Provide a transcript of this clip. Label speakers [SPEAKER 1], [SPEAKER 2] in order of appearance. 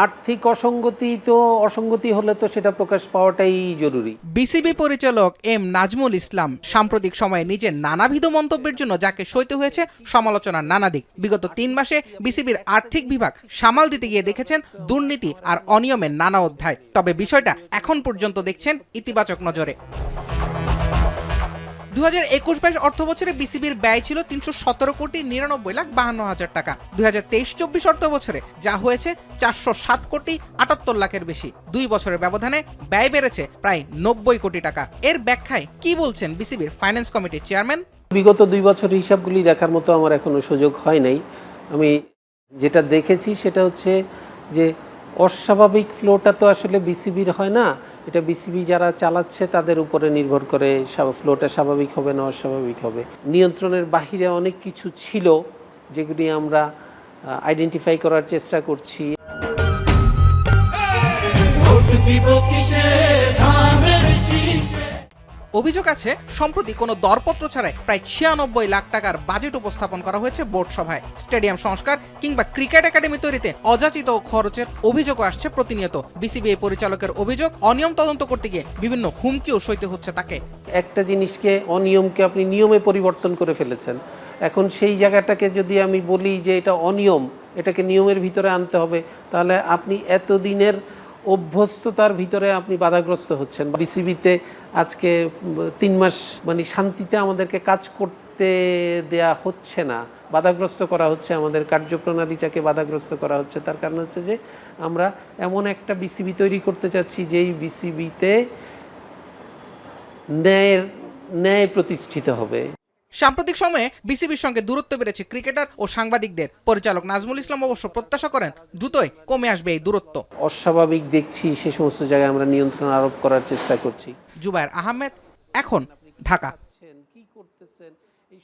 [SPEAKER 1] আর্থিক অসঙ্গতি হলে তো সেটা প্রকাশ পাওয়াটাই জরুরি।
[SPEAKER 2] বিসিবি পরিচালক এম নাজমুল ইসলাম সাম্প্রতিক সময়ে নিজের নানাবিধ মন্তব্যের জন্য যাকে সইতে হয়েছে সমালোচনার নানা দিক। বিগত ৩ মাসে বিসিবির আর্থিক বিভাগ সামাল দিতে গিয়ে দেখেছেন দুর্নীতি আর অনিয়মের নানা অধ্যায়। তবে বিষয়টা এখন পর্যন্ত দেখছেন ইতিবাচক নজরে। 2021-22 অর্থ বছরে বিসিবির ব্যয় ছিল 317,99,52,000 টাকা। 2023-24 অর্থ বছরে যা হয়েছে 407,78 লাখের বেশি। 2 বছরের ব্যবধানে ব্যয় বেড়েছে প্রায় 90 কোটি টাকা। এর ব্যাখ্যায় কি বলছেন বিসিবির ফাইন্যান্স কমিটির চেয়ারম্যান?
[SPEAKER 1] বিগত 2 বছরের হিসাবগুলি দেখার মতো আমার এখনো সুযোগ হয় নাই। আমি যেটা দেখেছি সেটা হচ্ছে যে অস্বাভাবিক ফ্লোটা তো আসলে বিসিবির হয় না, এটা বিসিবি যারা চালাচ্ছে তাদের উপরে নির্ভর করে ফ্লোটা স্বাভাবিক হবে না অস্বাভাবিক হবে। নিয়ন্ত্রণের বাহিরে অনেক কিছু ছিল যেগুলি আমরা আইডেন্টিফাই করার চেষ্টা করছি।
[SPEAKER 2] অভিযোগ আছে সম্প্রতি কোনো দরপত্র ছাড়াই প্রায় 96 লাখ টাকার বাজেট উপস্থাপন করা হয়েছে বোর্ড সভায়। স্টেডিয়াম সংস্কার কিংবা ক্রিকেট একাডেমি তৈরিতে অযাচিত খরচের অভিযোগও আসছে প্রতিনিয়ত। বিসিবি পরিচালকের অভিযোগ, অনিয়ম তদন্ত করতে গিয়ে বিভিন্ন হুমকিও সইতে হচ্ছে তাকে।
[SPEAKER 1] একটা জিনিসকে অনিয়মকে আপনি নিয়মে পরিবর্তন করে ফেলেছেন, এখন সেই জায়গাটাকে যদি আমি বলি যে এটা অনিয়ম, এটাকে নিয়মের ভিতরে আনতে হবে, তাহলে আপনি এতদিনের অভ্যস্ততার ভিতরে আপনি বাধাগ্রস্ত হচ্ছেন। বিসিবিতে আজকে 3 মাস মানে শান্তিতে আমাদেরকে কাজ করতে দেয়া হচ্ছে না, বাধাগ্রস্ত করা হচ্ছে, আমাদের কার্যপ্রণালীটাকে বাধাগ্রস্ত করা হচ্ছে। তার কারণ হচ্ছে যে আমরা এমন একটা বিসিবি তৈরি করতে চাচ্ছি যেই বিসিবিতে ন্যায় প্রতিষ্ঠিত হবে।
[SPEAKER 2] সাম্প্রতিক সময়ে বিসিবির সঙ্গে দূরত্ব বেড়েছে ক্রিকেটার ও সাংবাদিকদের। পরিচালক নাজমুল ইসলাম অবশ্য প্রত্যাশা করেন দ্রুতই কমে আসবে এই দূরত্ব।
[SPEAKER 1] অস্বাভাবিক দেখছি সে সমস্ত জায়গায় আমরা নিয়ন্ত্রণ আরোপ করার চেষ্টা করছি।
[SPEAKER 2] জুবায়ের আহমেদ, এখন, ঢাকা।
[SPEAKER 1] কি করতেছেন এই